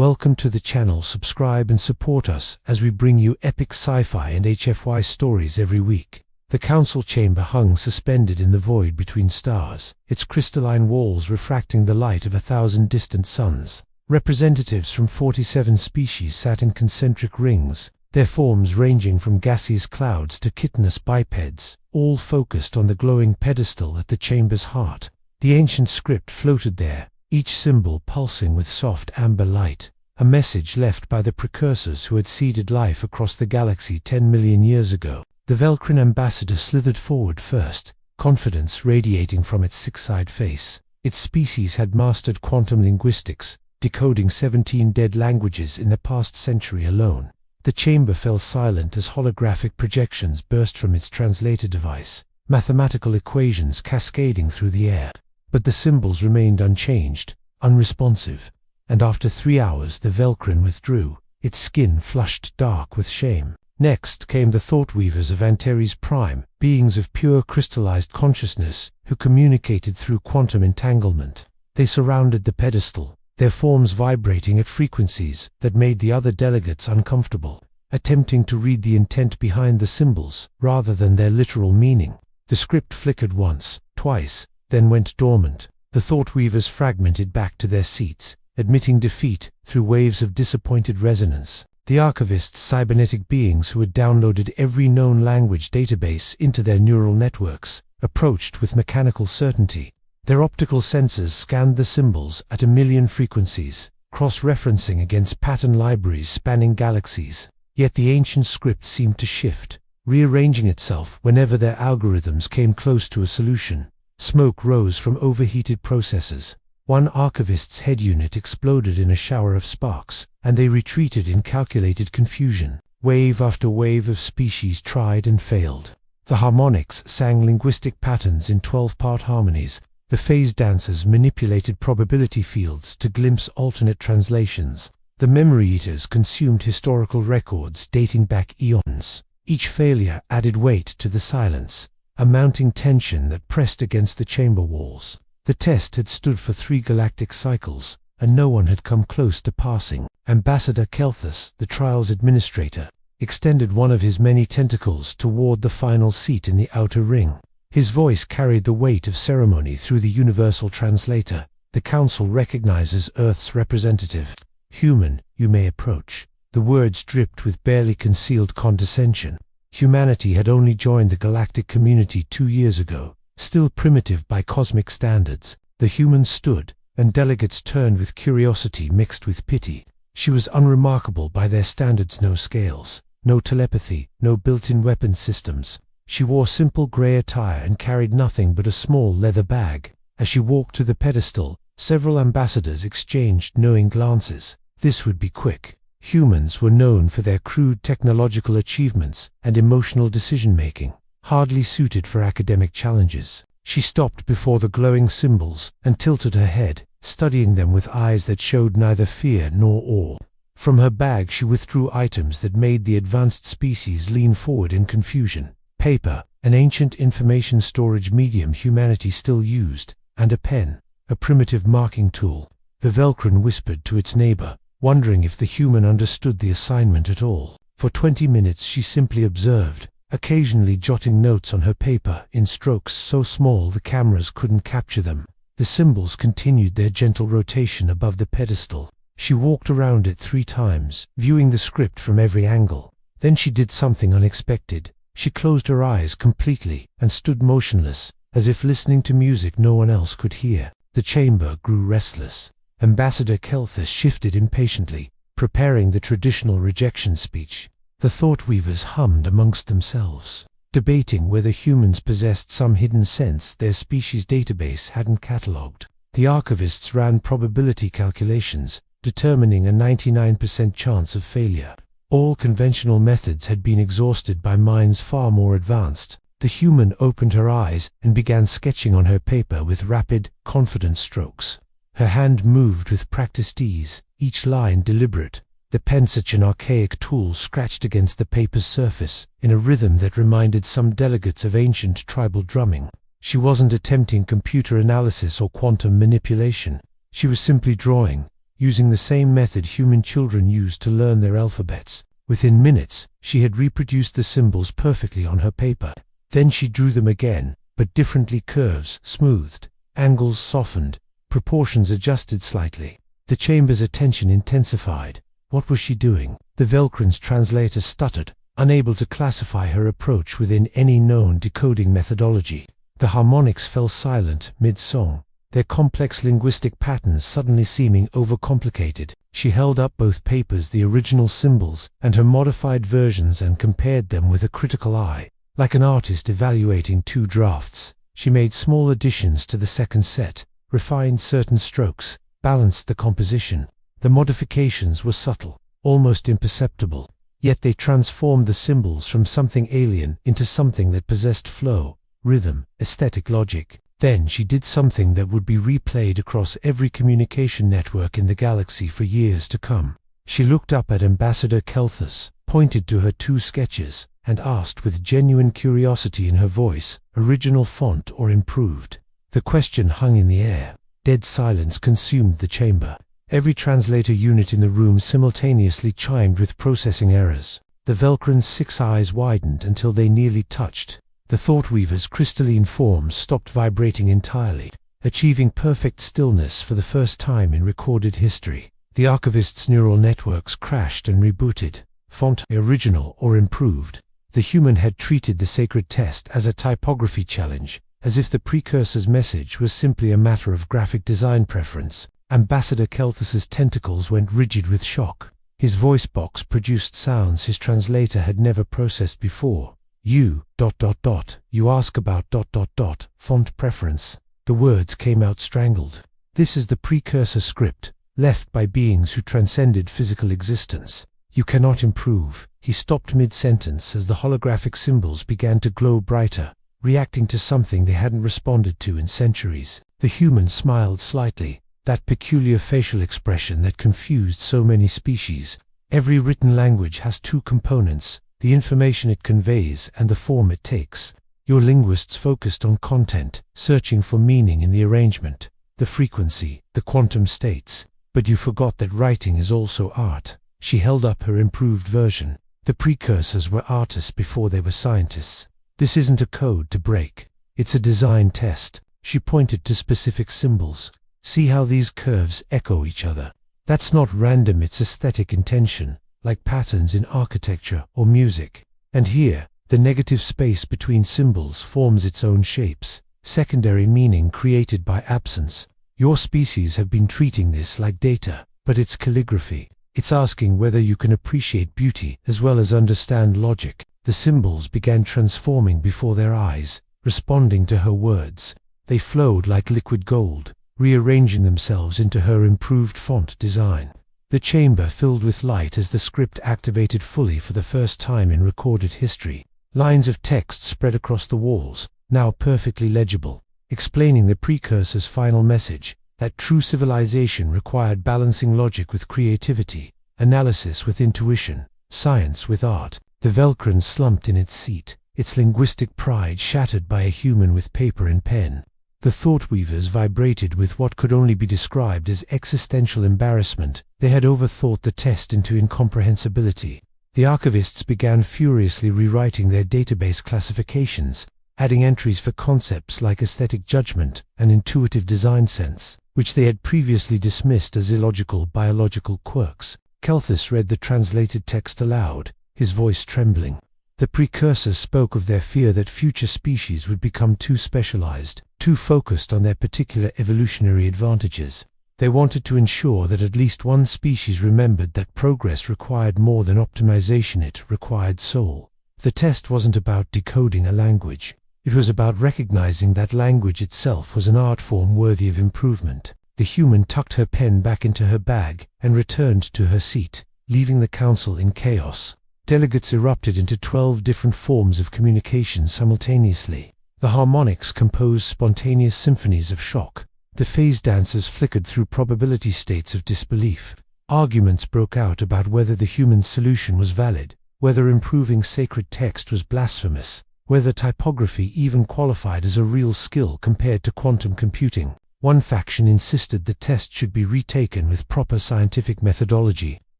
Welcome to the channel. Subscribe and support us as we bring you epic sci-fi and HFY stories every week. The council chamber hung suspended in the void between stars, its crystalline walls refracting the light of 1,000 distant suns. Representatives from 47 species sat in concentric rings, their forms ranging from gaseous clouds to chitinous bipeds, all focused on the glowing pedestal at the chamber's heart. The ancient script floated there, each symbol pulsing with soft amber light, a message left by the precursors who had seeded life across the galaxy 10 million years ago. The Velcrin ambassador slithered forward first, confidence radiating from its six-eyed face. Its species had mastered quantum linguistics, decoding 17 dead languages in the past century alone. The chamber fell silent as holographic projections burst from its translator device, mathematical equations cascading through the air. But the symbols remained unchanged, unresponsive, and after 3 hours the Velcrin withdrew, its skin flushed dark with shame. Next came the Thoughtweavers of Antares Prime, beings of pure crystallized consciousness who communicated through quantum entanglement. They surrounded the pedestal, their forms vibrating at frequencies that made the other delegates uncomfortable, attempting to read the intent behind the symbols rather than their literal meaning. The script flickered once, twice, then went dormant. The Thoughtweavers fragmented back to their seats, admitting defeat through waves of disappointed resonance. The archivists, cybernetic beings who had downloaded every known language database into their neural networks, approached with mechanical certainty. Their optical sensors scanned the symbols at 1 million frequencies, cross-referencing against pattern libraries spanning galaxies. Yet the ancient script seemed to shift, rearranging itself whenever their algorithms came close to a solution. Smoke rose from overheated processors. One archivist's head unit exploded in a shower of sparks, and they retreated in calculated confusion. Wave after wave of species tried and failed. The harmonics sang linguistic patterns in 12-part harmonies. The phase dancers manipulated probability fields to glimpse alternate translations. The memory eaters consumed historical records dating back eons. Each failure added weight to the silence, a mounting tension that pressed against the chamber walls. The test had stood for 3 galactic cycles, and no one had come close to passing. Ambassador Kelthus, the trial's administrator, extended one of his many tentacles toward the final seat in the outer ring. His voice carried the weight of ceremony through the universal translator. The council recognizes Earth's representative. Human, you may approach. The words dripped with barely concealed condescension. Humanity had only joined the galactic community 2 years ago. Still primitive by cosmic standards, the humans stood, and delegates turned with curiosity mixed with pity. She was unremarkable by their standards: no scales, no telepathy, no built-in weapon systems. She wore simple grey attire and carried nothing but a small leather bag. As she walked to the pedestal, several ambassadors exchanged knowing glances. This would be quick. Humans were known for their crude technological achievements and emotional decision-making, hardly suited for academic challenges. She stopped before the glowing symbols and tilted her head, studying them with eyes that showed neither fear nor awe. From her bag she withdrew items that made the advanced species lean forward in confusion. Paper, an ancient information storage medium humanity still used, and a pen, a primitive marking tool. The Velcrin whispered to its neighbor, wondering if the human understood the assignment at all. For 20 minutes she simply observed, occasionally jotting notes on her paper in strokes so small the cameras couldn't capture them. The symbols continued their gentle rotation above the pedestal. She walked around it 3 times, viewing the script from every angle. Then she did something unexpected. She closed her eyes completely and stood motionless, as if listening to music no one else could hear. The chamber grew restless. Ambassador Kelthus shifted impatiently, preparing the traditional rejection speech. The Thoughtweavers hummed amongst themselves, debating whether humans possessed some hidden sense their species database hadn't catalogued. The archivists ran probability calculations, determining a 99% chance of failure. All conventional methods had been exhausted by minds far more advanced. The human opened her eyes and began sketching on her paper with rapid, confident strokes. Her hand moved with practiced ease, each line deliberate. The pen, such an archaic tool, scratched against the paper's surface in a rhythm that reminded some delegates of ancient tribal drumming. She wasn't attempting computer analysis or quantum manipulation. She was simply drawing, using the same method human children use to learn their alphabets. Within minutes, she had reproduced the symbols perfectly on her paper. Then she drew them again, but differently: curves smoothed, angles softened, proportions adjusted slightly. The chamber's attention intensified. What was she doing? The Velcrin's translator stuttered, unable to classify her approach within any known decoding methodology. The harmonics fell silent mid-song, their complex linguistic patterns suddenly seeming overcomplicated. She held up both papers, the original symbols and her modified versions, and compared them with a critical eye. Like an artist evaluating two drafts, she made small additions to the second set, refined certain strokes, balanced the composition. The modifications were subtle, almost imperceptible, yet they transformed the symbols from something alien into something that possessed flow, rhythm, aesthetic logic. Then she did something that would be replayed across every communication network in the galaxy for years to come. She looked up at Ambassador Kelthus, pointed to her two sketches, and asked with genuine curiosity in her voice, original font or improved? The question hung in the air. Dead silence consumed the chamber. Every translator unit in the room simultaneously chimed with processing errors. The Velcrin's 6 eyes widened until they nearly touched. The Thoughtweaver's crystalline form stopped vibrating entirely, achieving perfect stillness for the first time in recorded history. The Archivist's neural networks crashed and rebooted. Font original or improved. The human had treated the sacred test as a typography challenge, as if the Precursor's message was simply a matter of graphic design preference. Ambassador Kelthus's tentacles went rigid with shock. His voice box produced sounds his translator had never processed before. You ask about font preference. The words came out strangled. This is the Precursor script, left by beings who transcended physical existence. You cannot improve. He stopped mid-sentence as the holographic symbols began to glow brighter, reacting to something they hadn't responded to in centuries. The human smiled slightly, that peculiar facial expression that confused so many species. Every written language has two components: the information it conveys and the form it takes. Your linguists focused on content, searching for meaning in the arrangement, the frequency, the quantum states. But you forgot that writing is also art. She held up her improved version. The Precursors were artists before they were scientists. This isn't a code to break. It's a design test. She pointed to specific symbols. See how these curves echo each other? That's not random, it's aesthetic intention, like patterns in architecture or music. And here, the negative space between symbols forms its own shapes, secondary meaning created by absence. Your species have been treating this like data, but it's calligraphy. It's asking whether you can appreciate beauty as well as understand logic. The symbols began transforming before their eyes, responding to her words. They flowed like liquid gold, rearranging themselves into her improved font design. The chamber filled with light as the script activated fully for the first time in recorded history. Lines of text spread across the walls, now perfectly legible, explaining the Precursor's final message, that true civilization required balancing logic with creativity, analysis with intuition, science with art. The Velcrin slumped in its seat, its linguistic pride shattered by a human with paper and pen. The Thoughtweavers vibrated with what could only be described as existential embarrassment. They had overthought the test into incomprehensibility. The archivists began furiously rewriting their database classifications, adding entries for concepts like aesthetic judgment and intuitive design sense, which they had previously dismissed as illogical biological quirks. Kelthus read the translated text aloud, his voice trembling. The Precursors spoke of their fear that future species would become too specialized, too focused on their particular evolutionary advantages. They wanted to ensure that at least one species remembered that progress required more than optimization, it required soul. The test wasn't about decoding a language. It was about recognizing that language itself was an art form worthy of improvement. The human tucked her pen back into her bag and returned to her seat, leaving the council in chaos. Delegates erupted into 12 different forms of communication simultaneously. The harmonics composed spontaneous symphonies of shock. The phase dancers flickered through probability states of disbelief. Arguments broke out about whether the human solution was valid, whether improving sacred text was blasphemous, whether typography even qualified as a real skill compared to quantum computing. One faction insisted the test should be retaken with proper scientific methodology.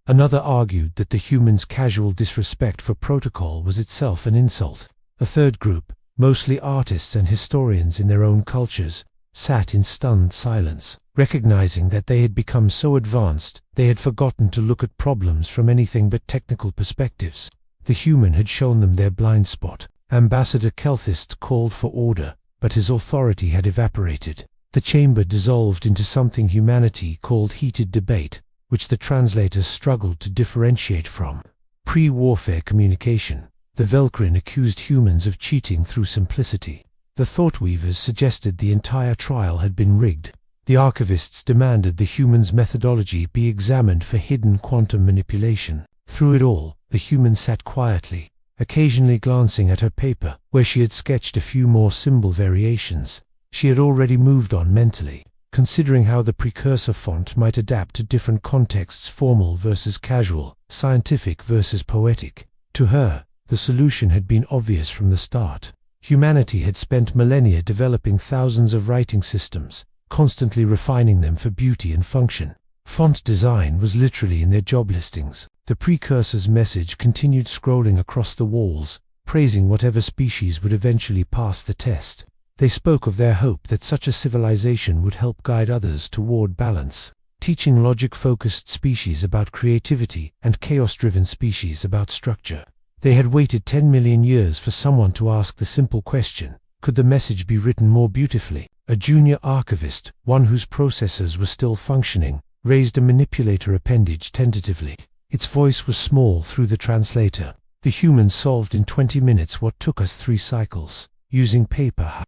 Another argued that the humans' casual disrespect for protocol was itself an insult. A third group, mostly artists and historians in their own cultures, sat in stunned silence, recognizing that they had become so advanced they had forgotten to look at problems from anything but technical perspectives. The human had shown them their blind spot. Ambassador Kelthist called for order, but his authority had evaporated. The chamber dissolved into something humanity called heated debate, which the translators struggled to differentiate from. Pre-warfare communication. The Velkrin accused humans of cheating through simplicity. The Thoughtweavers suggested the entire trial had been rigged. The archivists demanded the humans' methodology be examined for hidden quantum manipulation. Through it all, the human sat quietly, occasionally glancing at her paper, where she had sketched a few more symbol variations. She had already moved on mentally, considering how the Precursor font might adapt to different contexts: formal versus casual, scientific versus poetic. To her, the solution had been obvious from the start. Humanity had spent millennia developing thousands of writing systems, constantly refining them for beauty and function. Font design was literally in their job listings. The Precursor's message continued scrolling across the walls, praising whatever species would eventually pass the test. They spoke of their hope that such a civilization would help guide others toward balance, teaching logic-focused species about creativity and chaos-driven species about structure. They had waited 10 million years for someone to ask the simple question: could the message be written more beautifully? A junior archivist, one whose processors were still functioning, raised a manipulator appendage tentatively. Its voice was small through the translator. The humans solved in 20 minutes what took us 3 cycles, using paper.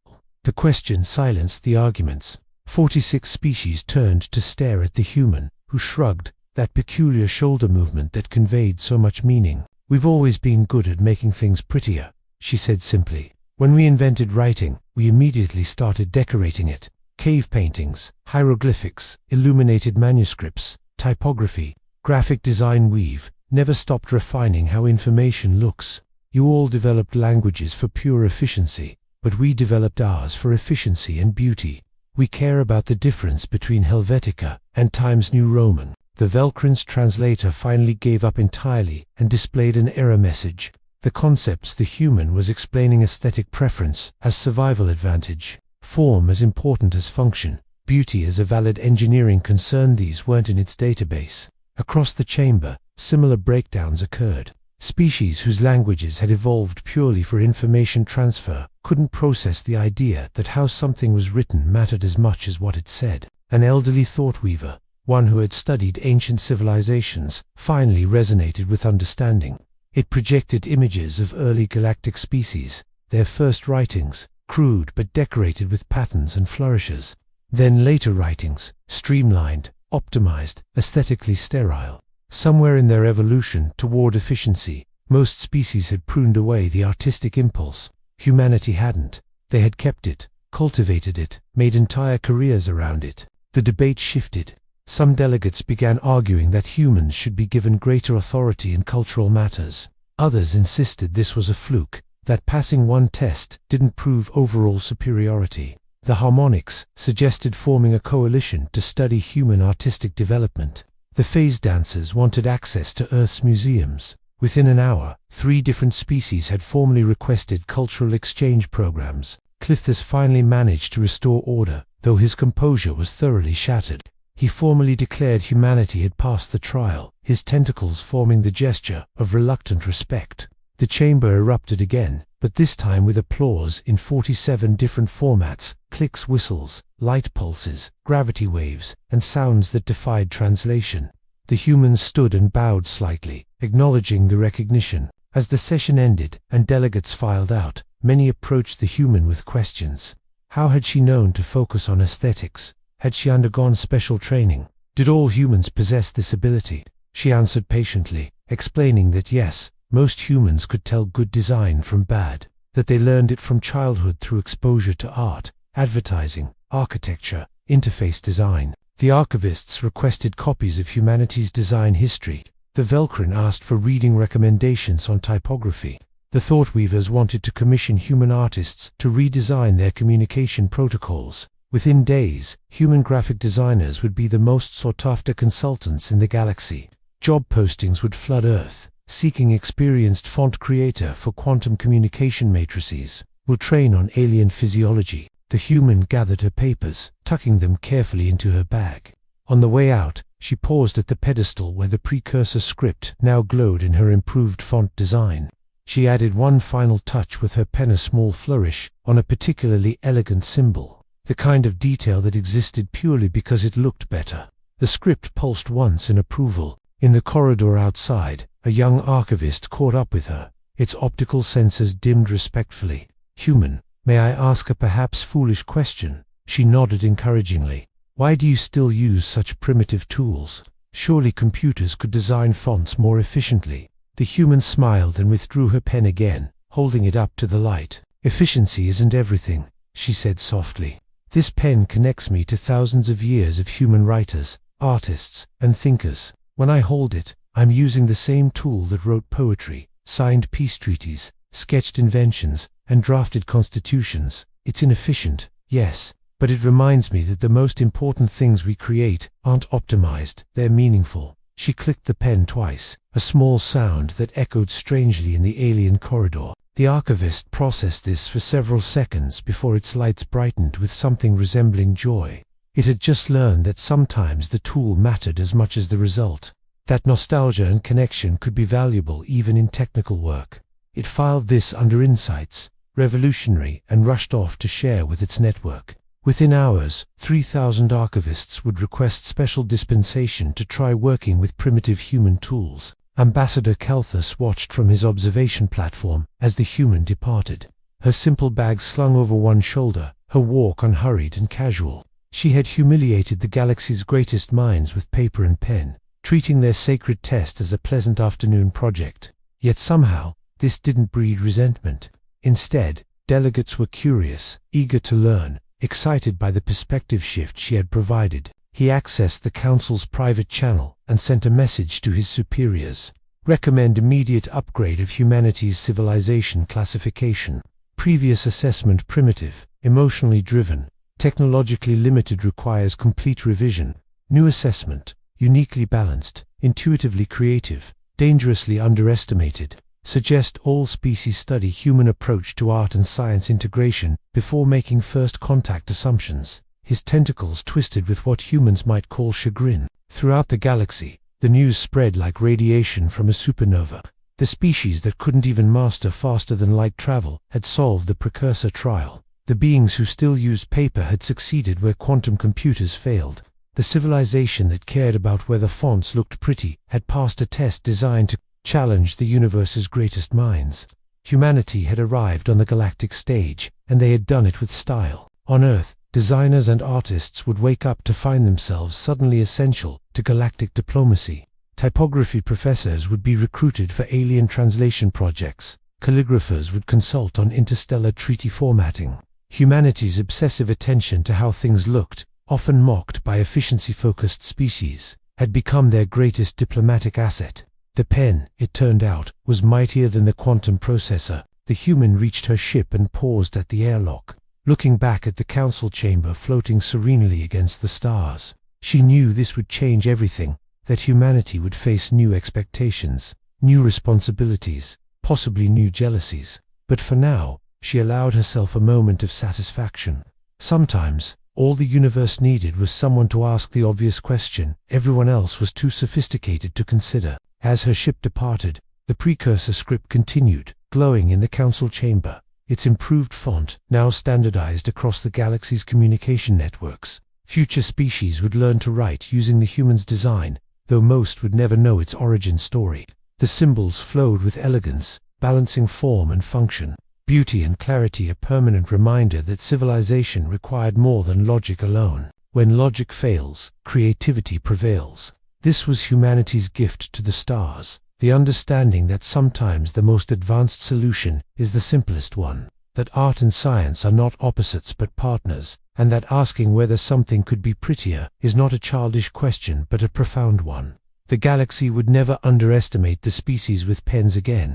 The question silenced the arguments. 46 species turned to stare at the human, who shrugged, that peculiar shoulder movement that conveyed so much meaning. "We've always been good at making things prettier," she said simply. "When we invented writing, we immediately started decorating it. Cave paintings, hieroglyphics, illuminated manuscripts, typography, graphic design. We've never stopped refining how information looks. You all developed languages for pure efficiency, but we developed ours for efficiency and beauty. We care about the difference between Helvetica and Times New Roman." The Velkrin's translator finally gave up entirely and displayed an error message. The concepts the human was explaining: aesthetic preference as survival advantage, form as important as function, beauty as a valid engineering concern. These weren't in its database. Across the chamber, similar breakdowns occurred. Species whose languages had evolved purely for information transfer couldn't process the idea that how something was written mattered as much as what it said. An elderly Thoughtweaver, one who had studied ancient civilizations, finally resonated with understanding. It projected images of early galactic species, their first writings, crude but decorated with patterns and flourishes. Then later writings, streamlined, optimized, aesthetically sterile. Somewhere in their evolution toward efficiency, most species had pruned away the artistic impulse. Humanity hadn't. They had kept it, cultivated it, made entire careers around it. The debate shifted. Some delegates began arguing that humans should be given greater authority in cultural matters. Others insisted this was a fluke, that passing one test didn't prove overall superiority. The Harmonics suggested forming a coalition to study human artistic development. The phase dancers wanted access to Earth's museums. Within an hour, 3 different species had formally requested cultural exchange programs. Clithus finally managed to restore order, though his composure was thoroughly shattered. He formally declared humanity had passed the trial, his tentacles forming the gesture of reluctant respect. The chamber erupted again, but this time with applause in 47 different formats: clicks, whistles, light pulses, gravity waves, and sounds that defied translation. The humans stood and bowed slightly, acknowledging the recognition. As the session ended and delegates filed out, many approached the human with questions. How had she known to focus on aesthetics? Had she undergone special training? Did all humans possess this ability? She answered patiently, explaining that yes, most humans could tell good design from bad, that they learned it from childhood through exposure to art, advertising, architecture, interface design. The archivists requested copies of humanity's design history. The Velkrin asked for reading recommendations on typography. The Thoughtweavers wanted to commission human artists to redesign their communication protocols. Within days, human graphic designers would be the most sought-after consultants in the galaxy. Job postings would flood Earth, seeking experienced font creator for quantum communication matrices. Will train on alien physiology. The human gathered her papers, tucking them carefully into her bag. On the way out, she paused at the pedestal where the Precursor script now glowed in her improved font design. She added one final touch with her pen, a small flourish on a particularly elegant symbol, the kind of detail that existed purely because it looked better. The script pulsed once in approval. In the corridor outside, a young archivist caught up with her, its optical sensors dimmed respectfully. "Human, may I ask a perhaps foolish question?" She nodded encouragingly. "Why do you still use such primitive tools? Surely computers could design fonts more efficiently." The human smiled and withdrew her pen again, holding it up to the light. "Efficiency isn't everything," she said softly. "This pen connects me to thousands of years of human writers, artists, and thinkers. When I hold it, I'm using the same tool that wrote poetry, signed peace treaties, sketched inventions, and drafted constitutions. It's inefficient, yes, but it reminds me that the most important things we create aren't optimized, they're meaningful." She clicked the pen twice, a small sound that echoed strangely in the alien corridor. The archivist processed this for several seconds before its lights brightened with something resembling joy. It had just learned that sometimes the tool mattered as much as the result, that nostalgia and connection could be valuable even in technical work. It filed this under Insights, Revolutionary, and rushed off to share with its network. Within hours, 3,000 archivists would request special dispensation to try working with primitive human tools. Ambassador Calthus watched from his observation platform as the human departed, her simple bag slung over one shoulder, her walk unhurried and casual. She had humiliated the galaxy's greatest minds with paper and pen, treating their sacred test as a pleasant afternoon project. Yet somehow, this didn't breed resentment. Instead, delegates were curious, eager to learn, excited by the perspective shift she had provided. He accessed the Council's private channel and sent a message to his superiors. "Recommend immediate upgrade of humanity's civilization classification. Previous assessment primitive, emotionally driven, technologically limited, requires complete revision. New assessment, uniquely balanced, intuitively creative, dangerously underestimated. Suggest all species study human approach to art and science integration before making first contact assumptions." His tentacles twisted with what humans might call chagrin. Throughout the galaxy, the news spread like radiation from a supernova. The species that couldn't even master faster-than-light travel had solved the Precursor trial. The beings who still used paper had succeeded where quantum computers failed. The civilization that cared about whether fonts looked pretty had passed a test designed to challenge the universe's greatest minds. Humanity had arrived on the galactic stage, and they had done it with style. On Earth, designers and artists would wake up to find themselves suddenly essential to galactic diplomacy. Typography professors would be recruited for alien translation projects. Calligraphers would consult on interstellar treaty formatting. Humanity's obsessive attention to how things looked, often mocked by efficiency-focused species, had become their greatest diplomatic asset. The pen, it turned out, was mightier than the quantum processor. The human reached her ship and paused at the airlock, looking back at the council chamber floating serenely against the stars. She knew this would change everything, that humanity would face new expectations, new responsibilities, possibly new jealousies. But for now, she allowed herself a moment of satisfaction. Sometimes, all the universe needed was someone to ask the obvious question everyone else was too sophisticated to consider. As her ship departed, the Precursor script continued, glowing in the council chamber, its improved font now standardized across the galaxy's communication networks. Future species would learn to write using the human's design, though most would never know its origin story. The symbols flowed with elegance, balancing form and function, beauty and clarity, a permanent reminder that civilization required more than logic alone. When logic fails, creativity prevails. This was humanity's gift to the stars, the understanding that sometimes the most advanced solution is the simplest one, that art and science are not opposites but partners, and that asking whether something could be prettier is not a childish question but a profound one. The galaxy would never underestimate the species with pens again.